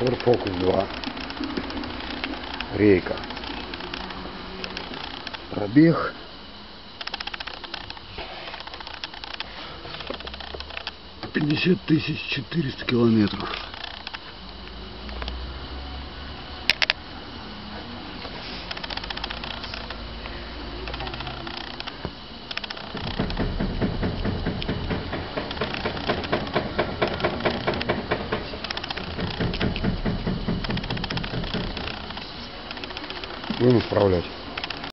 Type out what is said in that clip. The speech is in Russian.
Ford Focus 2. Рейка. Пробег. — 50 400 километров. Будем исправлять.